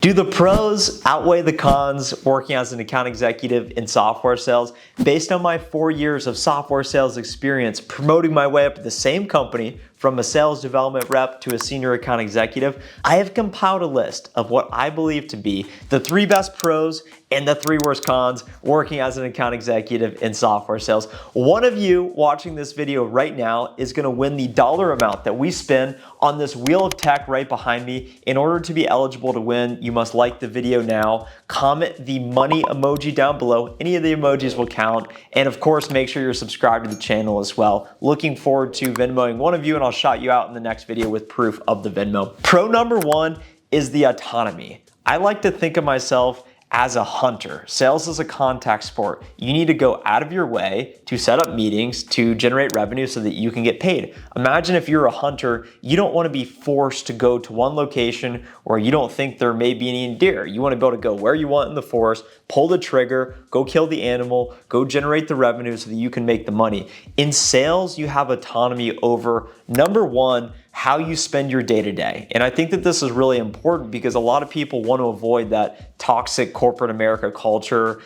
Do the pros outweigh the cons working as an account executive in software sales? Based on my 4 years of software sales experience, promoting my way up to the same company from a sales development rep to a senior account executive, I have compiled a list of what I believe to be the 3 best pros and the 3 worst cons working as an account executive in software sales. One of you watching this video right now is going to win the dollar amount that we spend on this wheel of tech right behind me. In order to be eligible to win, you must like the video now, comment the money emoji down below. Any of the emojis will count. And of course, make sure you're subscribed to the channel as well. Looking forward to Venmoing one of you, and I'll shout you out in the next video with proof of the Venmo. Pro number 1 is the autonomy. I like to think of myself as a hunter. Sales is a contact sport. You need to go out of your way to set up meetings to generate revenue so that you can get paid. Imagine if you're a hunter, you don't want to be forced to go to one location where you don't think there may be any deer. You want to be able to go where you want in the forest, pull the trigger, go kill the animal, go generate the revenue so that you can make the money. In sales, you have autonomy over, number 1, how you spend your day-to-day. And I think that this is really important because a lot of people want to avoid that toxic corporate America culture,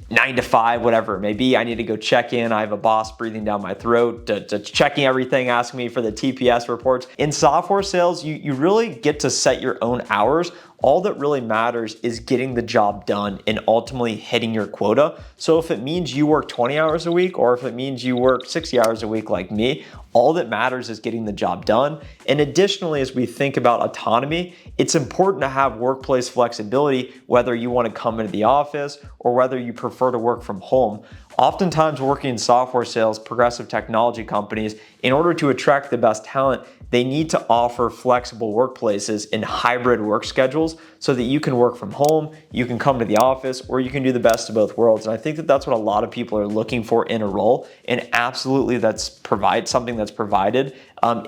9 to 5, whatever it may be. I need to go check in. I have a boss breathing down my throat, checking everything, asking me for the TPS reports. In software sales, you really get to set your own hours. All that really matters is getting the job done and ultimately hitting your quota. So if it means you work 20 hours a week or if it means you work 60 hours a week like me, all that matters is getting the job done. And additionally, as we think about autonomy, it's important to have workplace flexibility, whether you want to come into the office or whether you prefer to work from home. Oftentimes working in software sales, progressive technology companies, in order to attract the best talent, they need to offer flexible workplaces and hybrid work schedules so that you can work from home, you can come to the office, or you can do the best of both worlds. And I think that that's what a lot of people are looking for in a role. And absolutely that's something that's provided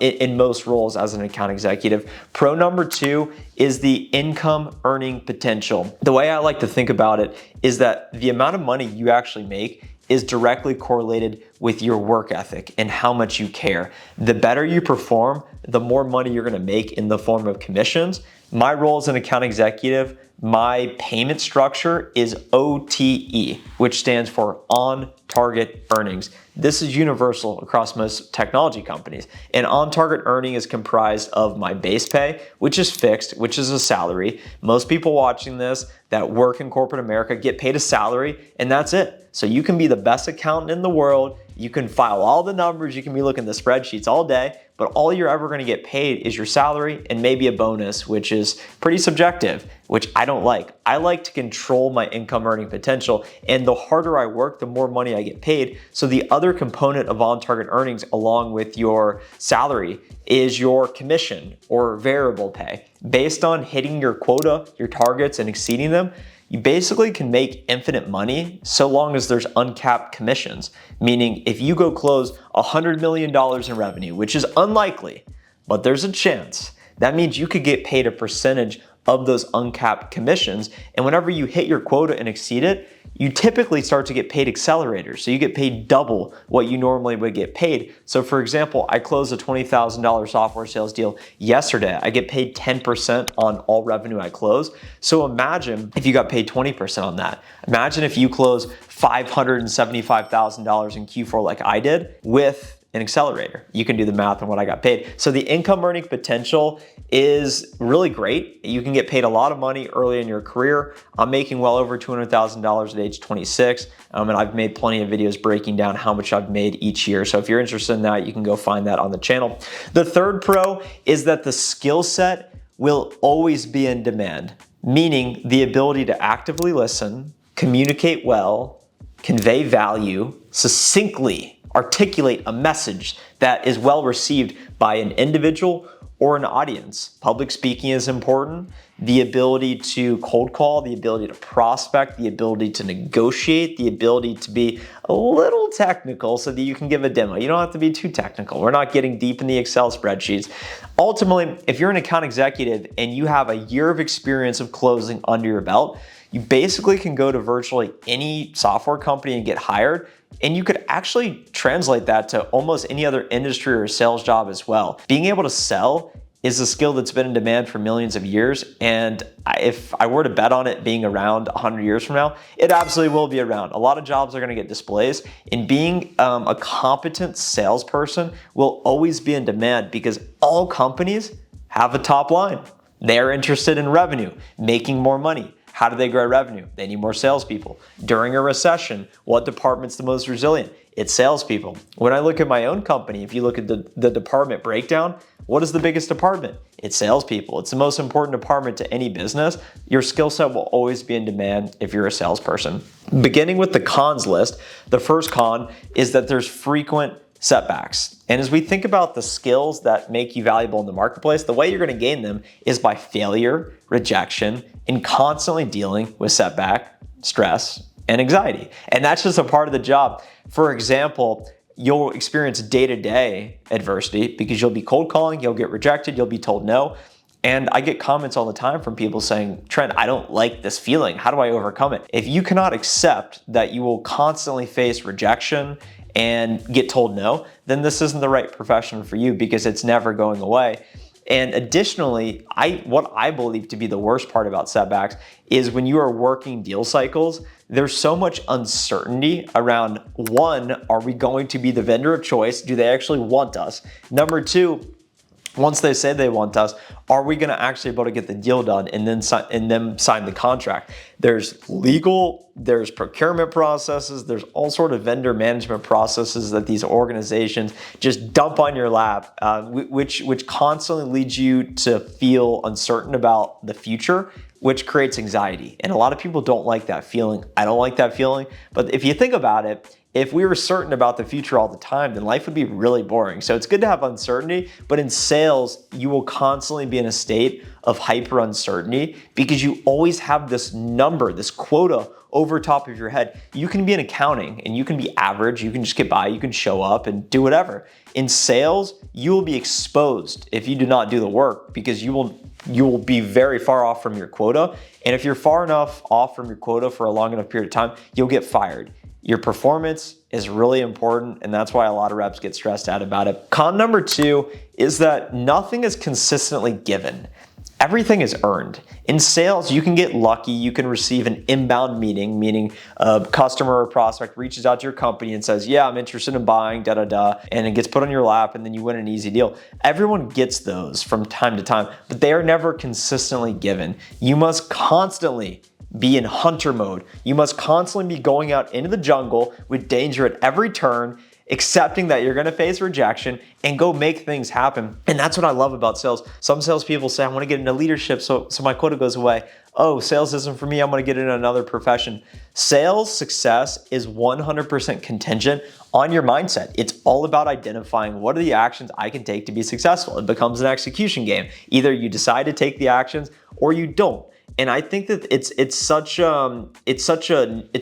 in most roles as an account executive. Pro number 2 is the income earning potential. The way I like to think about it is that the amount of money you actually make is directly correlated with your work ethic and how much you care. The better you perform, the more money you're gonna make in the form of commissions. My role as an account executive, my payment structure is OTE, which stands for on target earnings. This is universal across most technology companies. And on target earning is comprised of my base pay, which is fixed, which is a salary. Most people watching this that work in corporate America get paid a salary, and that's it. So you can be the best accountant in the world, you can file all the numbers, you can be looking at the spreadsheets all day, but all you're ever gonna get paid is your salary and maybe a bonus, which is pretty subjective, which I don't like. I like to control my income earning potential, and the harder I work, the more money I get paid. So the other component of on-target earnings along with your salary is your commission or variable pay. Based on hitting your quota, your targets, and exceeding them, you basically can make infinite money so long as there's uncapped commissions. Meaning if you go close $100 million in revenue, which is unlikely, but there's a chance, that means you could get paid a percentage of those uncapped commissions. And whenever you hit your quota and exceed it, you typically start to get paid accelerators. So you get paid double what you normally would get paid. So for example, I closed a $20,000 software sales deal yesterday. I get paid 10% on all revenue I close. So imagine if you got paid 20% on that. Imagine if you close $575,000 in Q4 like I did with an accelerator. You can do the math on what I got paid. So the income earning potential is really great. You can get paid a lot of money early in your career. I'm making well over $200,000 at age 26, and I've made plenty of videos breaking down how much I've made each year. So if you're interested in that, you can go find that on the channel. The third pro is that the skill set will always be in demand, meaning the ability to actively listen, communicate well, convey value, succinctly articulate a message that is well received by an individual or an audience. Public speaking is important. The ability to cold call, the ability to prospect, the ability to negotiate, the ability to be a little technical so that you can give a demo. You don't have to be too technical. We're not getting deep in the Excel spreadsheets. Ultimately, if you're an account executive and you have a year of experience of closing under your belt, you basically can go to virtually any software company and get hired. And you could actually translate that to almost any other industry or sales job as well. Being able to sell is a skill that's been in demand for millions of years. And if I were to bet on it being around 100 years from now, it absolutely will be around. A lot of jobs are going to get displaced, and being a competent salesperson will always be in demand because all companies have a top line. They're interested in revenue, making more money. How do they grow revenue? They need more salespeople. During a recession, what department's the most resilient? It's salespeople. When I look at my own company, if you look at the department breakdown, what is the biggest department? It's salespeople. It's the most important department to any business. Your skill set will always be in demand if you're a salesperson. Beginning with the cons list, the first con is that there's frequent setbacks. And as we think about the skills that make you valuable in the marketplace, the way you're going to gain them is by failure, rejection, and constantly dealing with setback, stress, and anxiety. And that's just a part of the job. For example, you'll experience day-to-day adversity because you'll be cold calling, you'll get rejected, you'll be told no. And I get comments all the time from people saying, Trent, I don't like this feeling. How do I overcome it? If you cannot accept that you will constantly face rejection and get told no, then this isn't the right profession for you because it's never going away. And additionally, what I believe to be the worst part about setbacks is when you are working deal cycles, there's so much uncertainty around, one, are we going to be the vendor of choice? Do they actually want us? Number two, once they say they want us, are we going to actually be able to get the deal done and then sign the contract? There's legal, there's procurement processes, there's all sort of vendor management processes that these organizations just dump on your lap, which constantly leads you to feel uncertain about the future, which creates anxiety. And a lot of people don't like that feeling. I don't like that feeling. But if you think about it, if we were certain about the future all the time, then life would be really boring. So it's good to have uncertainty, but in sales, you will constantly be in a state of hyper uncertainty because you always have this number, this quota over top of your head. You can be in accounting and you can be average, you can just get by, you can show up and do whatever. In sales, you will be exposed if you do not do the work because you will be very far off from your quota. And if you're far enough off from your quota for a long enough period of time, you'll get fired. Your performance is really important, and that's why a lot of reps get stressed out about it. Con number two is that nothing is consistently given. Everything is earned. In sales, you can get lucky. You can receive an inbound meeting, meaning a customer or prospect reaches out to your company and says, yeah, I'm interested in buying, and it gets put on your lap, and then you win an easy deal. Everyone gets those from time to time, but they are never consistently given. You must constantly be in hunter mode. You must constantly be going out into the jungle with danger at every turn, accepting that you're gonna face rejection and go make things happen. And that's what I love about sales. Some salespeople say, I wanna get into leadership so my quota goes away. Oh, sales isn't for me, I'm gonna get into another profession. Sales success is 100% contingent on your mindset. It's all about identifying what are the actions I can take to be successful. It becomes an execution game. Either you decide to take the actions or you don't. And I think that it's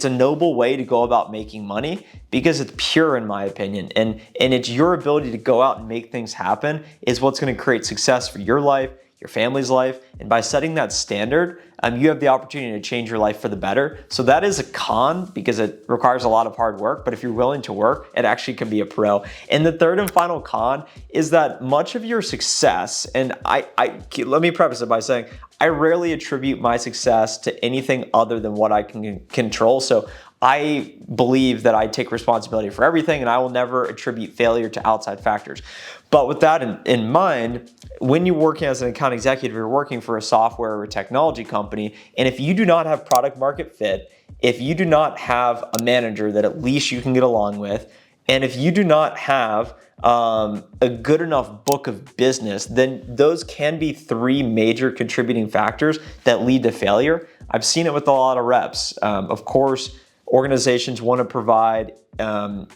a noble way to go about making money because it's pure in my opinion. And it's your ability to go out and make things happen is what's going to create success for your life, your family's life. And by setting that standard, you have the opportunity to change your life for the better. So that is a con because it requires a lot of hard work. But if you're willing to work, it actually can be a pro. And the third and final con is that much of your success, and let me preface it by saying, I rarely attribute my success to anything other than what I can control. So I believe that I take responsibility for everything and I will never attribute failure to outside factors. But with that in mind, when you're working as an account executive, you're working for a software or a technology company, and if you do not have product market fit, if you do not have a manager that at least you can get along with, and if you do not have a good enough book of business, then those can be three major contributing factors that lead to failure. I've seen it with a lot of reps. Of course, organizations want to provide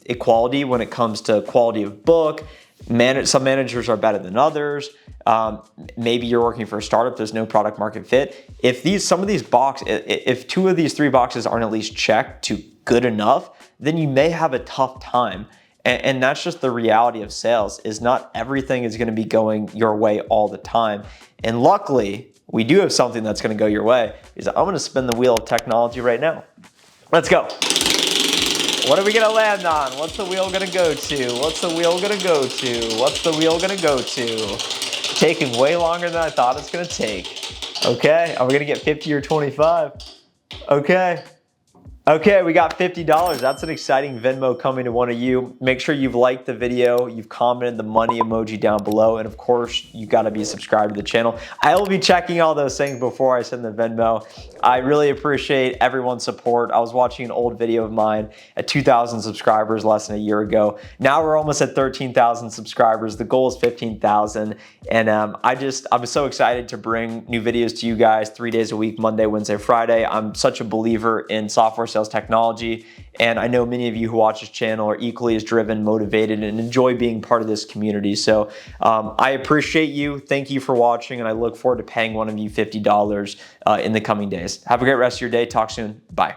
equality when it comes to quality of book. Some managers are better than others. Maybe you're working for a startup, there's no product market fit. If if two of these three boxes aren't at least checked to good enough, then you may have a tough time. And that's just the reality of sales, is not everything is going to be going your way all the time. And luckily, we do have something that's going to go your way. I'm going to spin the wheel of technology right now. Let's go. What are we going to land on? What's the wheel going to go to? What's the wheel going to go to? What's the wheel going to go to? It's taking way longer than I thought it's gonna take. Okay, are we gonna get 50 or 25? Okay. Okay, we got $50. That's an exciting Venmo coming to one of you. Make sure you've liked the video, you've commented the money emoji down below, and of course, you gotta be subscribed to the channel. I will be checking all those things before I send the Venmo. I really appreciate everyone's support. I was watching an old video of mine at 2,000 subscribers less than a year ago. Now we're almost at 13,000 subscribers. The goal is 15,000. And I'm so excited to bring new videos to you guys 3 days a week, Monday, Wednesday, Friday. I'm such a believer in software sales technology, and I know many of you who watch this channel are equally as driven, motivated, and enjoy being part of this community. So I appreciate you. Thank you for watching, and I look forward to paying one of you $50 in the coming days. Have a great rest of your day. Talk soon. Bye.